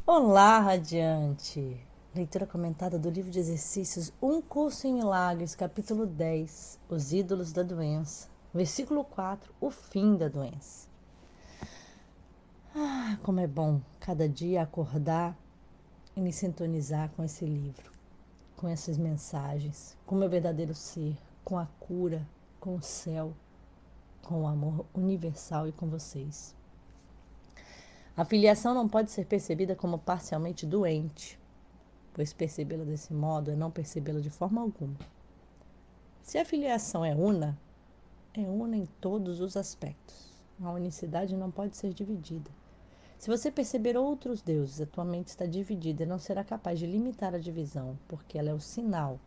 Olá, Radiante! Leitura comentada do livro de exercícios Um Curso em Milagres, capítulo 10, Os Ídolos da Doença. Versículo 4, O Fim da Doença. Como é bom cada dia acordar e me sintonizar com esse livro, com essas mensagens, com o meu verdadeiro ser, com a cura, com o céu, com o amor universal e com vocês. A filiação não pode ser percebida como parcialmente doente, pois percebê-la desse modo é não percebê-la de forma alguma. Se a filiação é una em todos os aspectos. A unicidade não pode ser dividida. Se você perceber outros deuses, a tua mente está dividida e não será capaz de limitar a divisão, porque ela é o sinal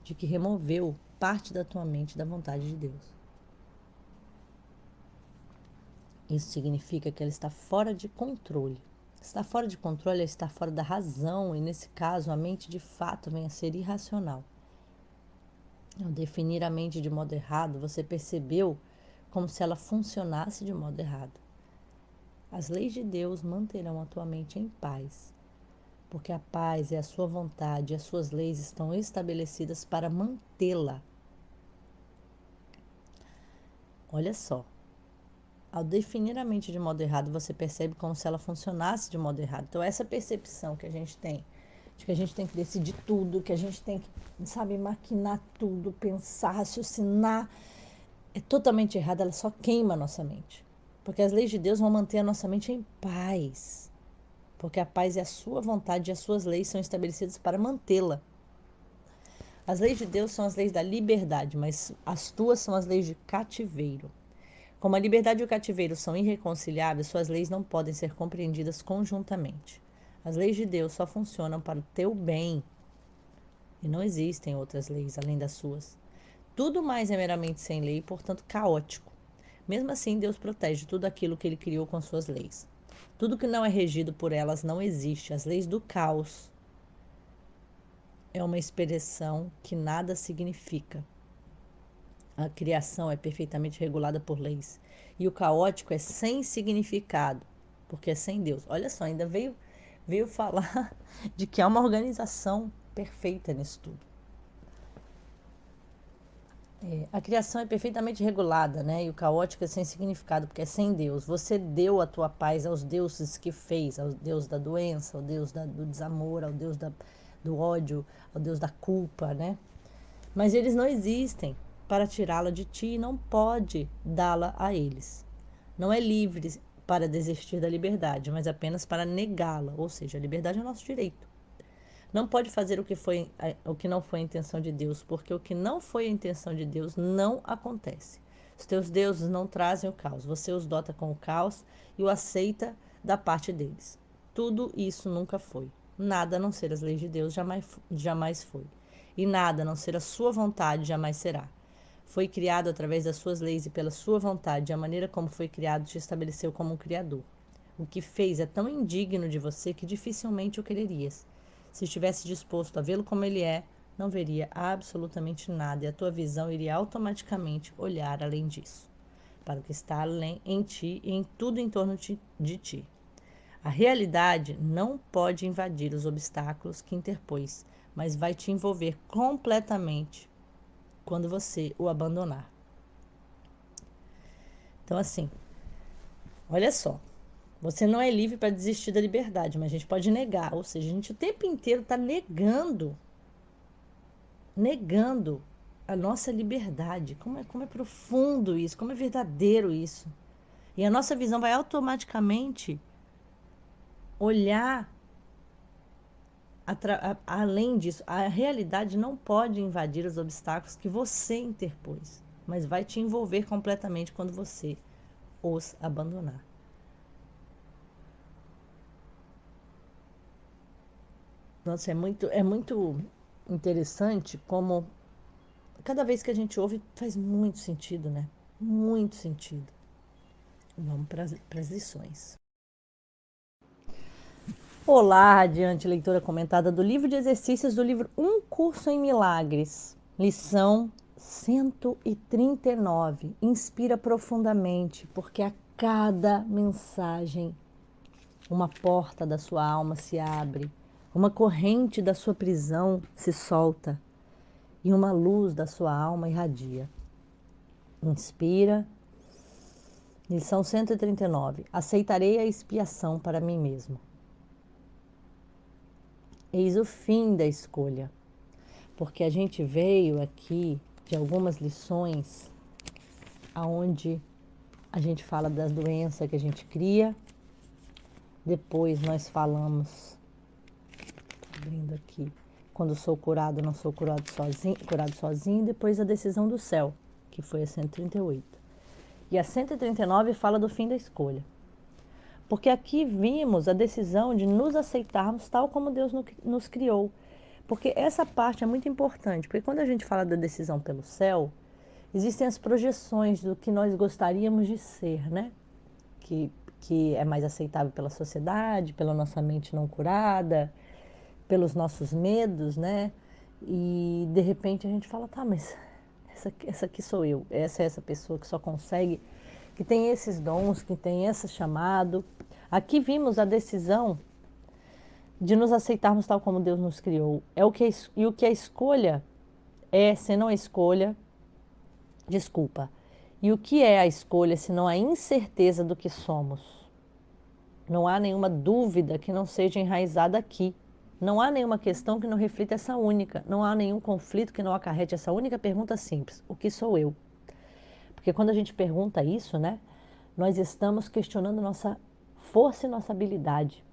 de que removeu parte da tua mente da vontade de Deus. Isso significa que ela está fora de controle. Estar fora de controle é estar fora da razão, e nesse caso a mente de fato vem a ser irracional. Ao definir a mente de modo errado, você percebeu como se ela funcionasse de modo errado. As leis de Deus manterão a tua mente em paz, porque a paz é a sua vontade e as suas leis estão estabelecidas para mantê-la. Olha só, ao definir a mente de modo errado, você percebe como se ela funcionasse de modo errado. Então, essa percepção que a gente tem, de que a gente tem que decidir tudo, que a gente tem que, sabe, maquinar tudo, pensar, raciocinar, é totalmente errada, ela só queima a nossa mente. Porque as leis de Deus vão manter a nossa mente em paz. Porque a paz é a sua vontade e as suas leis são estabelecidas para mantê-la. As leis de Deus são as leis da liberdade, mas as tuas são as leis de cativeiro. Como a liberdade e o cativeiro são irreconciliáveis, suas leis não podem ser compreendidas conjuntamente. As leis de Deus só funcionam para o teu bem e não existem outras leis além das suas. Tudo mais é meramente sem lei e, portanto, caótico. Mesmo assim, Deus protege tudo aquilo que ele criou com suas leis. Tudo que não é regido por elas não existe. As leis do caos é uma expressão que nada significa. A criação é perfeitamente regulada por leis. E o caótico é sem significado, porque é sem Deus. Olha só, ainda veio falar de que há uma organização perfeita nisso tudo. A criação é perfeitamente regulada, né? E o caótico é sem significado, porque é sem Deus. Você deu a tua paz aos deuses que fez, ao Deus da doença, ao Deus do desamor, ao Deus do ódio, ao Deus da culpa, né? Mas eles não existem para tirá-la de ti e não pode dá-la a eles. Não é livre para desistir da liberdade, mas apenas para negá-la, ou seja, a liberdade é nosso direito. Não pode fazer o que não foi a intenção de Deus, porque o que não foi a intenção de Deus não acontece. Os teus deuses não trazem o caos, você os dota com o caos e o aceita da parte deles. Tudo isso nunca foi. Nada a não ser as leis de Deus jamais foi. E nada a não ser a sua vontade jamais será. Foi criado através das suas leis e pela sua vontade, a maneira como foi criado te estabeleceu como um criador. O que fez é tão indigno de você que dificilmente o quererias. Se estivesse disposto a vê-lo como ele é, não veria absolutamente nada e a tua visão iria automaticamente olhar além disso, para o que está além em ti e em tudo em torno de ti. A realidade não pode invadir os obstáculos que interpôs, mas vai te envolver completamente quando você o abandonar. Então, assim, olha só. Você não é livre para desistir da liberdade, mas a gente pode negar. Ou seja, a gente o tempo inteiro está negando a nossa liberdade. Como é profundo isso, como é verdadeiro isso. E a nossa visão vai automaticamente olhar além disso. A realidade não pode invadir os obstáculos que você interpôs, mas vai te envolver completamente quando você os abandonar. Nossa, é muito interessante como cada vez que a gente ouve faz muito sentido, né? Muito sentido. Vamos para as lições. Olá, radiante leitora comentada do livro de exercícios do livro Um Curso em Milagres. Lição 139. Inspira profundamente, porque a cada mensagem uma porta da sua alma se abre, uma corrente da sua prisão se solta e uma luz da sua alma irradia. Inspira. Lição 139. Aceitarei a expiação para mim mesmo. Eis o fim da escolha. Porque a gente veio aqui de algumas lições aonde a gente fala das doenças que a gente cria. Depois nós falamos, abrindo aqui, quando sou curado, não sou curado sozinho. Depois a decisão do céu, que foi a 138. E a 139 fala do fim da escolha. Porque aqui vimos a decisão de nos aceitarmos tal como Deus nos criou. Porque essa parte é muito importante, porque quando a gente fala da decisão pelo céu, existem as projeções do que nós gostaríamos de ser, né? Que é mais aceitável pela sociedade, pela nossa mente não curada, pelos nossos medos, né? E de repente a gente fala, tá, mas essa aqui sou eu, essa é essa pessoa que só consegue, que tem esses dons, que tem esse chamado. Aqui vimos a decisão de nos aceitarmos tal como Deus nos criou. E o que a escolha é, senão a escolha, desculpa. E o que é a escolha, senão a incerteza do que somos? Não há nenhuma dúvida que não seja enraizada aqui. Não há nenhuma questão que não reflita essa única. Não há nenhum conflito que não acarrete essa única pergunta simples: o que sou eu? Porque quando a gente pergunta isso, né, nós estamos questionando nossa força e nossa habilidade.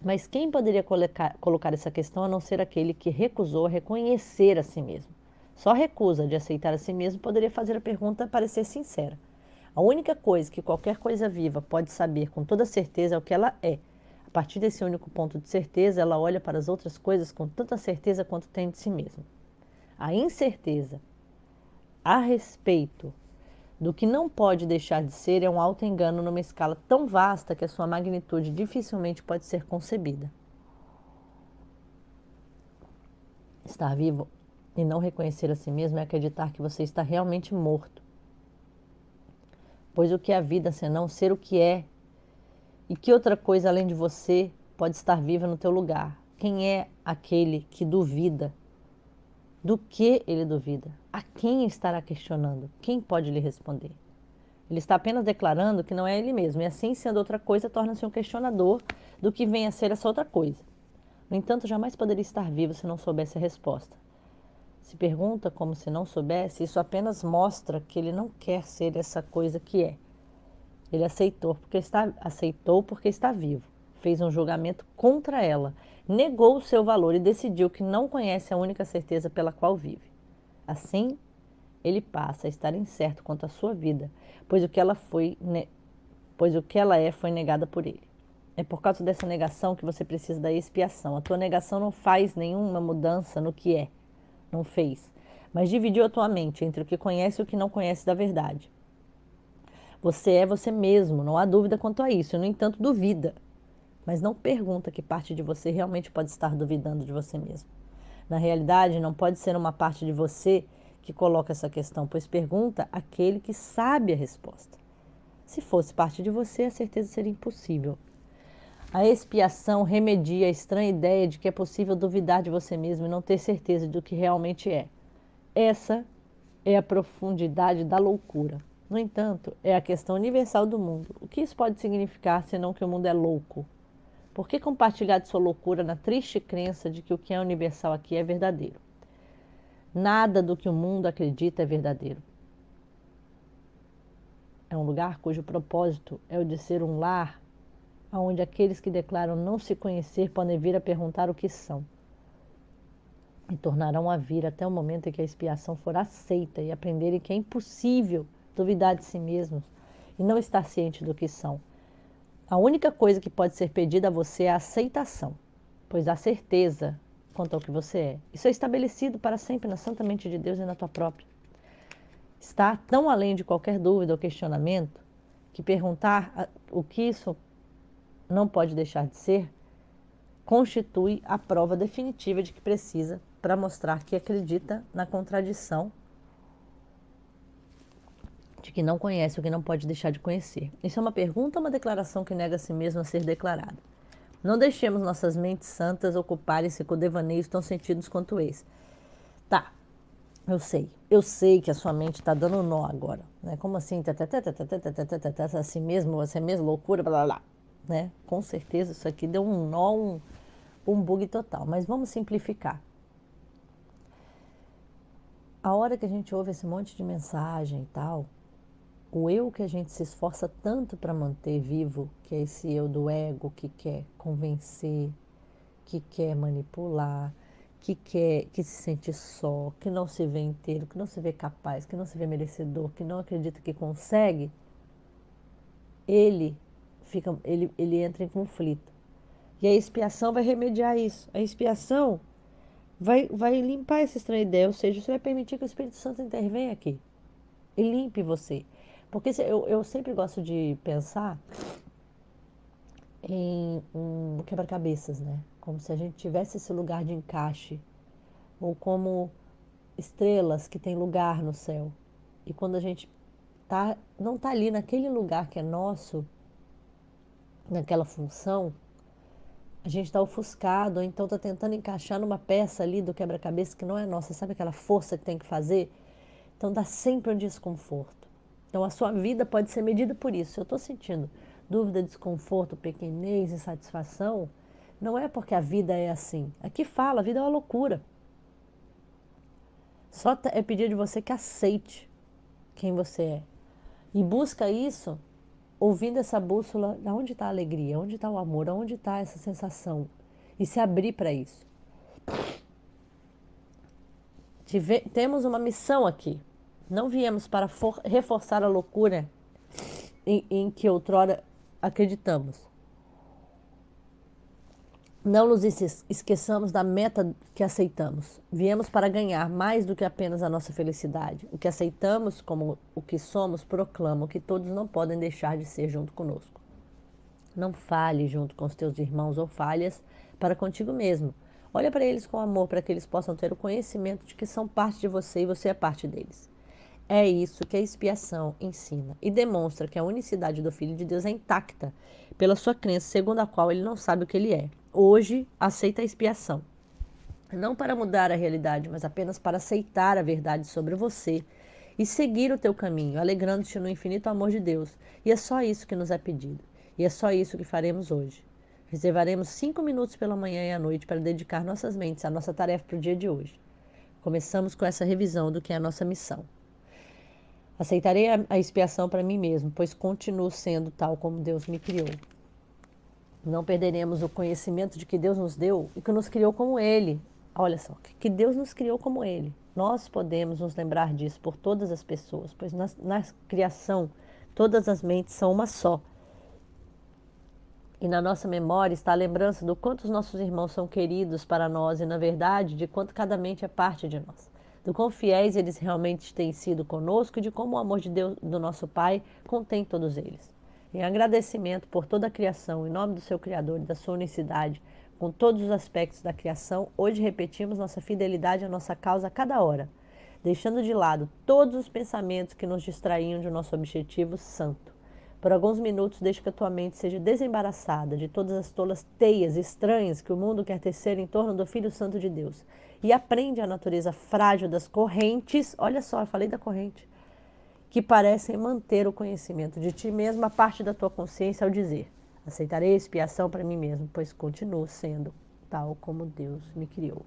Mas quem poderia colocar essa questão a não ser aquele que recusou reconhecer a si mesmo? Só a recusa de aceitar a si mesmo poderia fazer a pergunta parecer sincera. A única coisa que qualquer coisa viva pode saber com toda certeza é o que ela é. A partir desse único ponto de certeza, ela olha para as outras coisas com tanta certeza quanto tem de si mesma. A incerteza a respeito do que não pode deixar de ser é um auto-engano numa escala tão vasta que a sua magnitude dificilmente pode ser concebida. Estar vivo e não reconhecer a si mesmo é acreditar que você está realmente morto. Pois o que é a vida senão ser o que é? E que outra coisa além de você pode estar viva no teu lugar? Quem é aquele que duvida? Do que ele duvida? A quem estará questionando? Quem pode lhe responder? Ele está apenas declarando que não é ele mesmo, e assim, sendo outra coisa, torna-se um questionador do que vem a ser essa outra coisa. No entanto, jamais poderia estar vivo se não soubesse a resposta. Se pergunta como se não soubesse, isso apenas mostra que ele não quer ser essa coisa que é. Ele aceitou porque está vivo, fez um julgamento contra ela, negou o seu valor e decidiu que não conhece a única certeza pela qual vive. Assim, ele passa a estar incerto quanto à sua vida, pois o que ela é foi negada por ele. É por causa dessa negação que você precisa da expiação. A tua negação não faz nenhuma mudança no que é, não fez, mas dividiu a tua mente entre o que conhece e o que não conhece da verdade. Você é você mesmo, não há dúvida quanto a isso. No entanto, duvida, mas não pergunta que parte de você realmente pode estar duvidando de você mesmo. Na realidade, não pode ser uma parte de você que coloca essa questão, pois pergunta aquele que sabe a resposta. Se fosse parte de você, a certeza seria impossível. A expiação remedia a estranha ideia de que é possível duvidar de você mesmo e não ter certeza do que realmente é. Essa é a profundidade da loucura. No entanto, é a questão universal do mundo. O que isso pode significar senão que o mundo é louco? Por que compartilhar de sua loucura na triste crença de que o que é universal aqui é verdadeiro? Nada do que o mundo acredita é verdadeiro. É um lugar cujo propósito é o de ser um lar onde aqueles que declaram não se conhecer podem vir a perguntar o que são. E tornarão a vir até o momento em que a expiação for aceita e aprenderem que é impossível duvidar de si mesmos e não estar ciente do que são. A única coisa que pode ser pedida a você é a aceitação, pois há certeza quanto ao que você é. Isso é estabelecido para sempre na santa mente de Deus e na tua própria. Está tão além de qualquer dúvida ou questionamento que perguntar o que isso não pode deixar de ser constitui a prova definitiva de que precisa para mostrar que acredita na contradição de que não conhece o que não pode deixar de conhecer. Isso é uma pergunta ou uma declaração que nega a si mesmo a ser declarada? Não deixemos nossas mentes santas ocuparem-se com devaneios tão sentidos quanto esse. Tá, eu sei que a sua mente está dando um nó agora, né? Como assim, assim mesmo, você é mesmo loucura, blá blá blá, né? Com certeza isso aqui deu um nó, um bug total, mas vamos simplificar. A hora que a gente ouve esse monte de mensagem e tal, o eu que a gente se esforça tanto para manter vivo, que é esse eu do ego que quer convencer, que quer manipular, que se sente só, que não se vê inteiro, que não se vê capaz, que não se vê merecedor, que não acredita que consegue, ele entra em conflito. E a expiação vai remediar isso. A expiação vai limpar essa estranha ideia, ou seja, você vai permitir que o Espírito Santo intervenha aqui e limpe você. Porque eu sempre gosto de pensar em um quebra-cabeças, né? Como se a gente tivesse esse lugar de encaixe, ou como estrelas que têm lugar no céu. E quando a gente não está ali naquele lugar que é nosso, naquela função, a gente está ofuscado, ou então está tentando encaixar numa peça ali do quebra-cabeça que não é nossa. Sabe aquela força que tem que fazer? Então dá sempre um desconforto. Então a sua vida pode ser medida por isso. Se eu estou sentindo dúvida, desconforto, pequenez, insatisfação, não é porque a vida é assim. Aqui fala, a vida é uma loucura. Só é pedir de você que aceite quem você é. E busca isso, ouvindo essa bússola, onde está a alegria, onde está o amor, onde está essa sensação. E se abrir para isso. Temos uma missão aqui. Não viemos para reforçar a loucura em que outrora acreditamos. Não nos esqueçamos da meta que aceitamos. Viemos para ganhar mais do que apenas a nossa felicidade. O que aceitamos como o que somos proclama que todos não podem deixar de ser junto conosco. Não fale junto com os teus irmãos ou falhas para contigo mesmo. Olha para eles com amor, para que eles possam ter o conhecimento de que são parte de você e você é parte deles. É isso que a expiação ensina e demonstra que a unicidade do Filho de Deus é intacta pela sua crença, segundo a qual ele não sabe o que ele é. Hoje, aceita a expiação. Não para mudar a realidade, mas apenas para aceitar a verdade sobre você e seguir o teu caminho, alegrando-te no infinito amor de Deus. E é só isso que nos é pedido. E é só isso que faremos hoje. Reservaremos 5 minutos pela manhã e à noite para dedicar nossas mentes à nossa tarefa para o dia de hoje. Começamos com essa revisão do que é a nossa missão. Aceitarei a expiação para mim mesmo, pois continuo sendo tal como Deus me criou. Não perderemos o conhecimento de que Deus nos deu e que nos criou como Ele. Olha só, que Deus nos criou como Ele. Nós podemos nos lembrar disso por todas as pessoas, pois na criação todas as mentes são uma só. E na nossa memória está a lembrança do quanto os nossos irmãos são queridos para nós e, na verdade, de quanto cada mente é parte de nós. Do quão fiéis eles realmente têm sido conosco e de como o amor de Deus, do nosso Pai, contém todos eles. Em agradecimento por toda a criação, em nome do seu Criador e da sua unicidade, com todos os aspectos da criação, hoje repetimos nossa fidelidade à nossa causa a cada hora, deixando de lado todos os pensamentos que nos distraíam de nosso objetivo santo. Por alguns minutos, deixe que a tua mente seja desembaraçada de todas as tolas teias estranhas que o mundo quer tecer em torno do Filho Santo de Deus. E aprende a natureza frágil das correntes, olha só, eu falei da corrente, que parecem manter o conhecimento de ti mesmo a parte da tua consciência ao dizer: aceitarei a expiação para mim mesmo, pois continuo sendo tal como Deus me criou.